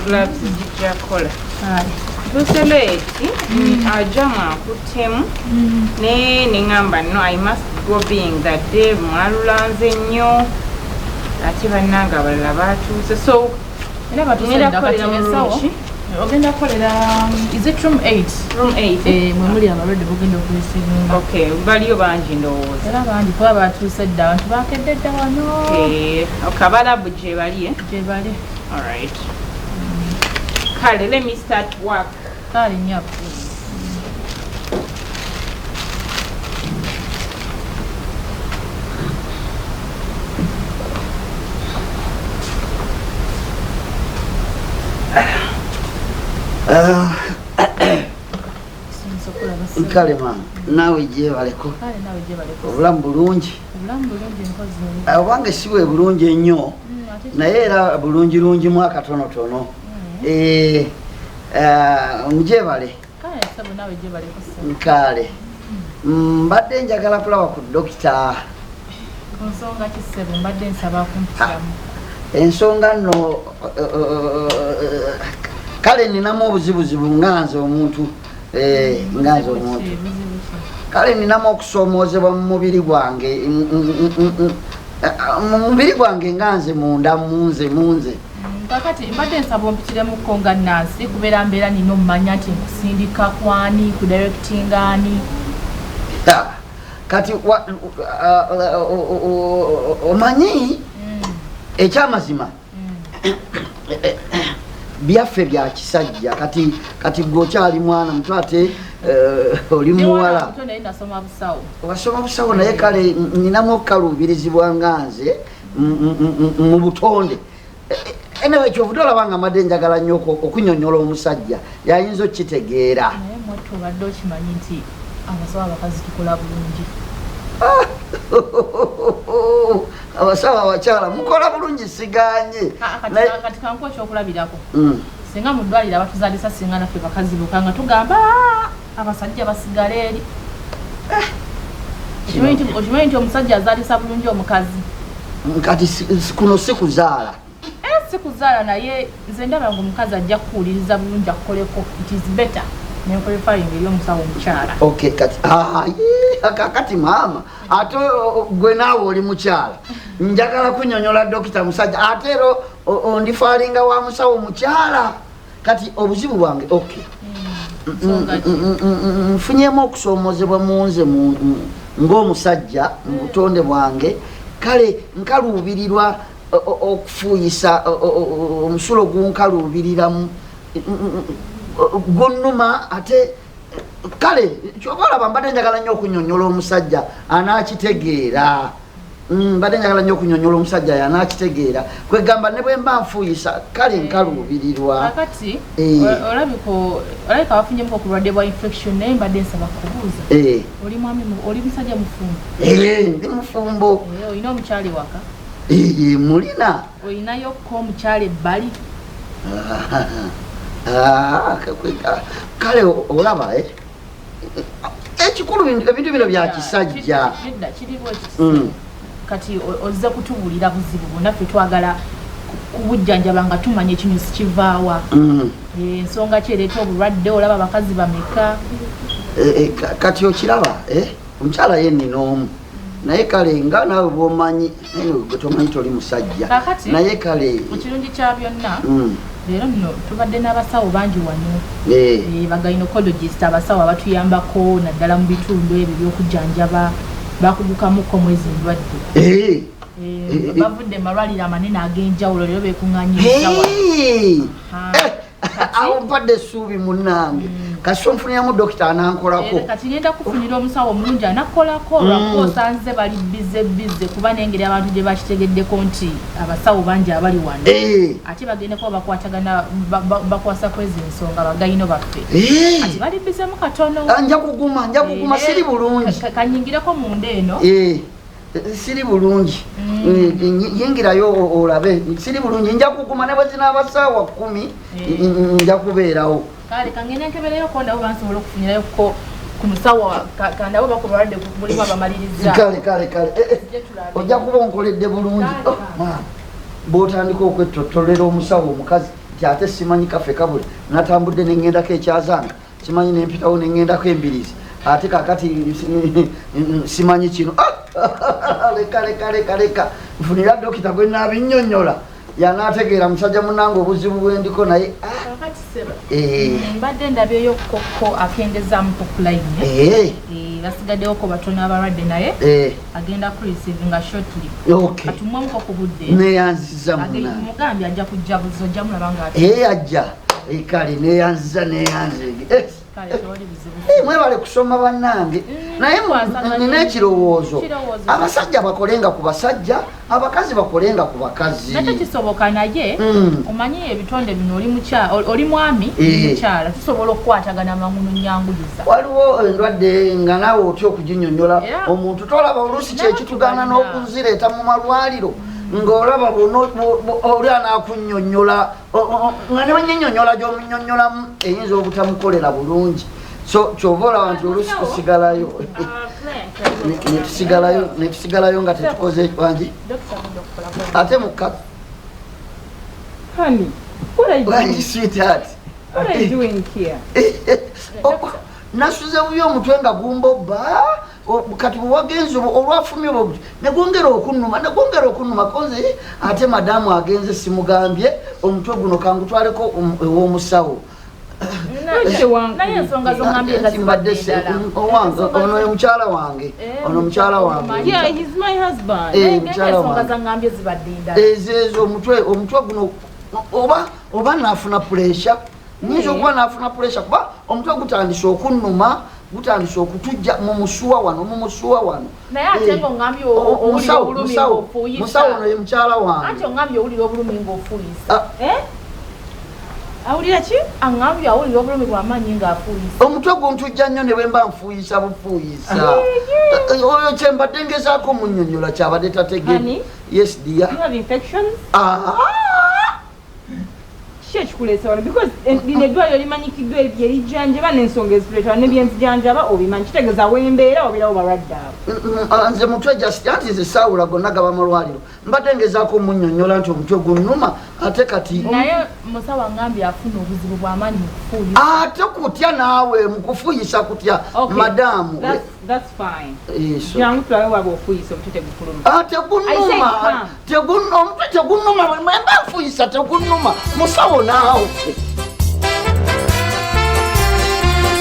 gloves jijja kola tuseleti ajama akutemu ne ngamba no I must go being that day mwalulanze nnyo ate bannanga abalala batuuse so era batuuse ndakati ogenda kolera is it room 8 mwe muli abalwadde bogenda okulisinga okay baliyo bangi ndowooza era bangi kuba batuuse dda abantu bakedde dda wano okay abalabu gye bali alright kale let me start work kale nyaku kale mama nawe gye baleko obulamu bulungi obanga si bwe bulungi ennyo naye era bulungi mu akatonotono mugyebale kale mbadde njagala kulaba ku dokita ensonga nno kale ninamu obuzibuzibu nganze omuntu kale ninamu okusomoozebwa mu mubiri gwange nganze munda munze kakati mbadde nsaba ompitiremukko nga Nansi kubeera mbeera nina omumanya nti nkusindika kwani kudirectinga ani kati omanyi ekyamazima byaffe bya kisajja kati gwe okyali mwana muto ate oli muwala wasoma busawo naye kale ninamu okukaluubirizibwa nganze mu butonde anyway kyovudde olabanga mbadde njagala nnyo okunyonyola omusajja yayinza okukitegeera naye mwattu obadde okimanyi nti abasawo abakazi tukola bulungi abasawo abakyala mukola bulungi siganye kati kankuwa ekyokulabirako singa mu ddwaliro abatuzaalisa singa naffe bakazi buka nga tugamba abasajja basigala eri okimanyi nti omusajja azaalisa bulungi omukazi kati kuno si kuzaala si kuzaala naye nze ndaba nga omukazi ajja kuwuliriza bulungi akukoleko it is better nenkwefayinga eri omusawo omukyala okay kati maama ate gwe naawe oli mukyala njagala kunyonyola dokita musajja ate ero ondifaalinga wa musawo mukyala kati obuzibu bwange okay nfunyemu okusoomozebwa munze ng'omusajja mu butonde bwange kale nkaluubirirwa okufuuyisa omusulo gunkaluubiriramu gunnuma ate kale kyoba olaba mbadde njagala nnyo okunyonyola omusajja anaakitegeera mbadde njagala nnyo okunyonyola omusajja yanaakitegeera kwegamba ne bwe mba nfuuyisa kale nkaluubirirwa kakati olabika wafunyemuko okulwadde bwa infection naye mbadde nsaba kubuuza oli mwami oli musajja mufumbo ndi mufumbo olina omukyali waka mulina olinayo ko omukyala ebbali kale olaba ekikulu ebintu bino bya kisajja kati ozze kutubuulira buzibu bonnaffe twagala kubujjanjaba nga tumanya ekintu sikivaawa ensonga ki ereeta obulwadde olaba abakazi bameka kati okiraba omukyala ye nnina omu naye kale nga naawe bwomanyi gwe tomanyi toli musajja naye kale ekirungi kya byonna leero nno tubadde n'abasawo bangi wano bagainocologist abasawo abatuyambako naddala mu bitundu ebyo byokujjanjaba bakugukamukko mwezi ndwadde bavudde malwaliro amanene ag'enjawulo leero bekuŋŋanyisawa awo mpadde essuubi munnange kasi onfuniramu dokita anankolako kati ngenda kufunira omusawo omulungi anakolako lwakuba osanze bali bize kuba n'engeri abantu gye bakitegeddeko nti abasawo bangi abali wano ate bagendeko bakwatagana bakwasa kwezi ensonga bagayino baffe ati bali bizemu katono nja kuguma siri bulungi kanyingireko munda eno siri bulungi yingirayo olabe siri bulungi nja kuguma ne bwe zinaabasaawa 10 nja kubeerawo kale kangene nkebereyo ko ndabo bansobola okufunirayo ko ku musawo kandabo bakubalwadde mulimu abamaliriza kale ojja kuba onkoledde bulungi bw'otandika okwetotolera omusawo omukazi ate simanyi kafe kabule natambudde nengendako ekyazanga simanyi nempitawo nengendako embirizi ate kakati simanyi kino leka nfunira dokita gwe nabinnyonnyola yanategeera musajja munange obuzibu bwendiko naye mbadde ndabyeyo kokko akendezaamu populaine basigaddewoko batono abalwadde naye agenda kureceiving shortly katumwamuko ku budde neyanziza mugambye ajja kujja buzojja mulaba nga ajja kale neyanziza neyanze mwebale kusoma bannange naye nina ekirowoozo abasajja bakolenga ku basajja abakazi bakolenga ku bakazi nakyo kisoboka naye omanyi ebitonde bino oli mwami mukyala tusobola okukwatagana amanguno nyanguliza waliwo endwadde nga naawe otya okuginyonnyola omuntu tolaba oluusi kyekitugaana n'okuzireeta mu malwaliro ng'olaba oli anaakunnyonnyola nga ne bannyonyola gy'omunnyonnyolamu eyinza obutamukolera bulungi so kyova olaba nti oluusi tusigalayo netusigalayo nga tetukoze wangi ate mukka sweetheart nasuze bubi omutwe nga gumbobba kati bwewagenze olwafumye obuti negwongera okunuma konze ate madamu agenze simugambye omutwe guno kangutwaleko ew'omusawo ono mukyala wange ezezo omutwe guno oba nafuna puresha nyinza okuba nafuna puresha kuba omutwe gutandise okunnuma gutandise okutujja mu musuwa wano naye ate ng'ongambye musawo ono ye mukyala wange anti ongambye owulira obulumi ng'ofuuyisa awulira ki angambye awulira obulumi bw'amaanyi ng'afuuyisa omutwe guntujja nnyo ne bwe mba nfuuyisa bufuuyisa oyo kyembadde ngezaako munnyonnyola kyabadde tategedde yes dear ekikuleesa wano because lino eddwaliro limanyikiddwa erijjanjaba n'ensonga ezituleetera nebyenzijanjaba obimanyi kitegeeza wembeera obeerawo balwadde abo nze mutwe just anti nze saawula gonna gaba malwaliro mbadde ngezaako munnyonnyola nti omutwe gunnuma ate kati naye musawo angambye afuna obuzibu bw'amaanyi mu kufuuyisa ate kutya naawe mu kufuuyisa kutya madamu That's fine. Jangu tulawe waba ofuuyisa omutwe tegukuluma. Tegunnuma. Omutwe tegunnuma. Mwemba nfuuyisa tegunnuma. Musawo naawe.